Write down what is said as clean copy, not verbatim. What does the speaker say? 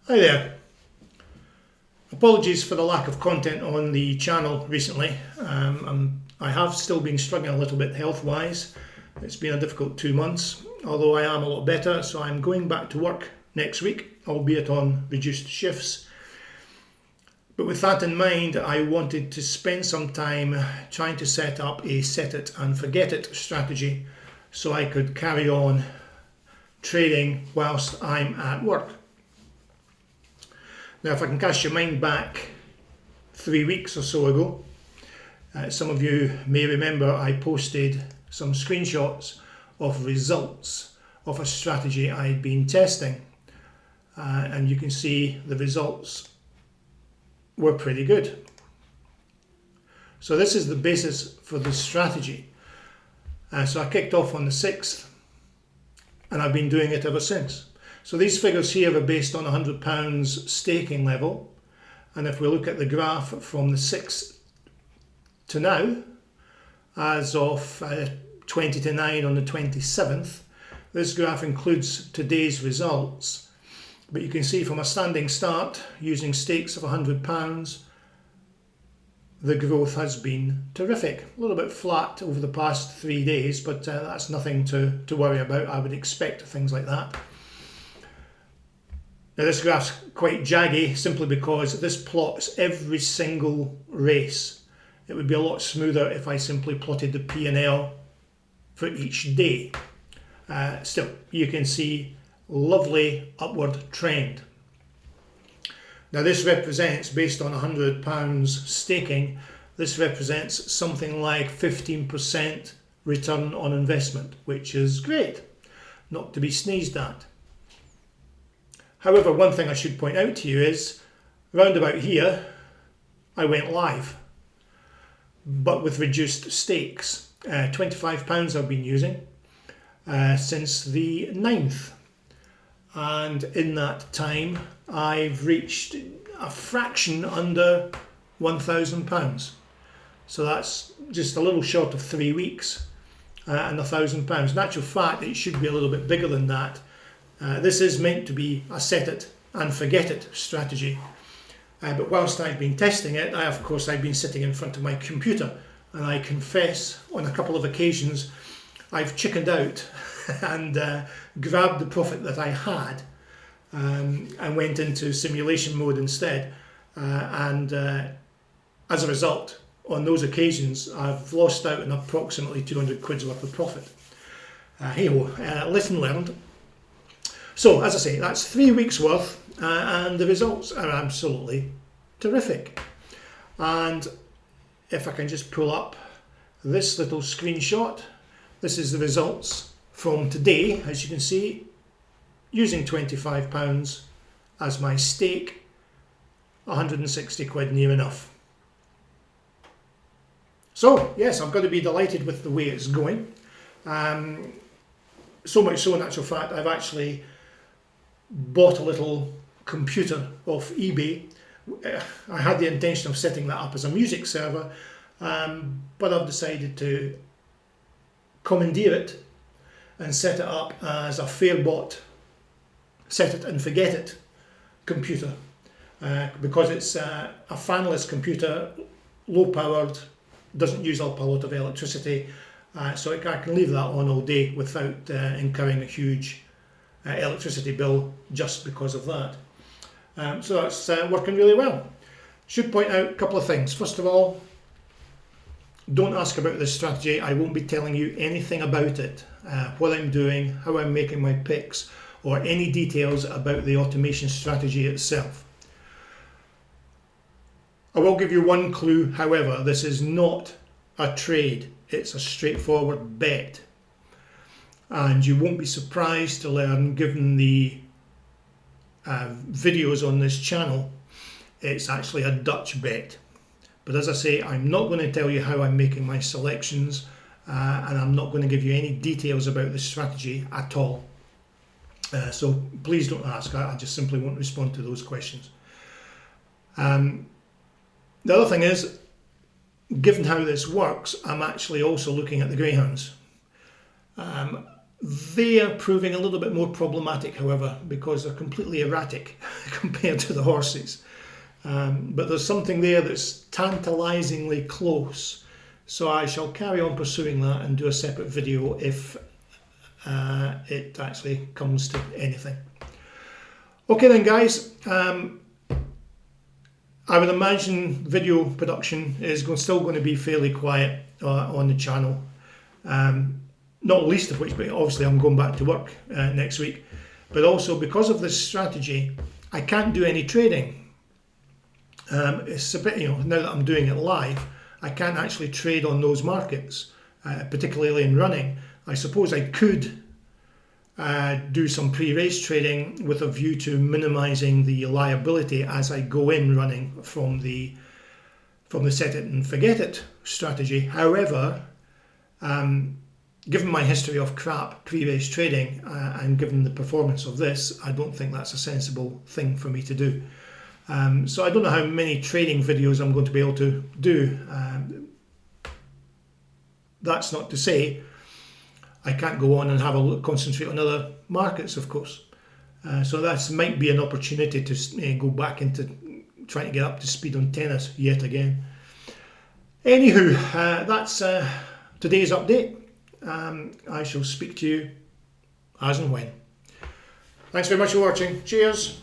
Hi there. Apologies for the lack of content on the channel recently. I have still been struggling a little bit health-wise. It's been a difficult 2 months, although I am a lot better, so I'm going back to work next week, albeit on reduced shifts. But with that in mind, I wanted to spend some time trying to set up a set it and forget it strategy so I could carry on trading whilst I'm at work. Now, if I can cast your mind back 3 weeks or so ago, some of you may remember I posted some screenshots of results of a strategy I'd been testing, and you can see the results were pretty good. So this is the basis for the strategy. So I kicked off on the 6th, and I've been doing it ever since. So these figures here are based on £100 staking level, and if we look at the graph from the 6th to now, as of 20 to 9 on the 27th, this graph includes today's results, but you can see from a standing start using stakes of £100, the growth has been terrific. A little bit flat over the past 3 days, but that's nothing to worry about. I would expect things like that. Now this graph's quite jaggy simply because this plots every single race. It would be a lot smoother if I simply plotted the P&L for each day. Still, you can see lovely upward trend. Now this represents, based on £100 staking, this represents something like 15% return on investment, which is great, not to be sneezed at. However, one thing I should point out to you is, round about here, I went live, but with reduced stakes. £25 I've been using since the 9th. And in that time, I've reached a fraction under £1,000. So that's just a little short of 3 weeks and £1,000. In actual fact, it should be a little bit bigger than that. This is meant to be a set it and forget it strategy. But whilst I've been testing it, I've been sitting in front of my computer, and I confess on a couple of occasions I've chickened out and grabbed the profit that I had and went into simulation mode instead. As a result, on those occasions, I've lost out on approximately 200 quid's worth of profit. Lesson learned. So, as I say, that's 3 weeks worth, and the results are absolutely terrific. And if I can just pull up this little screenshot, this is the results from today, as you can see, using £25 as my stake, 160 quid near enough. So, yes, I've got to be delighted with the way it's going. So much so, in actual fact, I've actually bought a little computer off eBay. I had the intention of setting that up as a music server, but I've decided to commandeer it and set it up as a Fairbot set it and forget it computer, because it's a fanless computer, low powered, doesn't use up a lot of electricity, so I can leave that on all day without incurring a huge electricity bill just because of that. So that's working really well. Should point out a couple of things. First of all, don't ask about this strategy. I won't be telling you anything about it, what I'm doing, how I'm making my picks, or any details about the automation strategy itself. I will give you one clue, however. This is not a trade. It's a straightforward bet. And you won't be surprised to learn, given the videos on this channel, it's actually a Dutch bet. But as I say, I'm not going to tell you how I'm making my selections, and I'm not going to give you any details about the strategy at all. So please don't ask. I just simply won't respond to those questions. The other thing is, given how this works, I'm actually also looking at the greyhounds. They are proving a little bit more problematic, however, because they're completely erratic compared to the horses. But there's something there that's tantalisingly close. So I shall carry on pursuing that and do a separate video if it actually comes to anything. Okay then guys, I would imagine video production is still going to be fairly quiet on the channel. Not least of which, but obviously I'm going back to work next week. But also because of this strategy, I can't do any trading. It's a bit, now that I'm doing it live, I can't actually trade on those markets, particularly in running. I suppose I could do some pre-race trading with a view to minimising the liability as I go in running from the set it and forget it strategy. However, given my history of crap pre-race trading and given the performance of this, I don't think that's a sensible thing for me to do. So I don't know how many trading videos I'm going to be able to do. That's not to say I can't go on and have a look, concentrate on other markets, of course. So that might be an opportunity to go back into trying to get up to speed on tennis yet again. Anywho, that's today's update. I shall speak to you as and when. Thanks very much for watching. Cheers.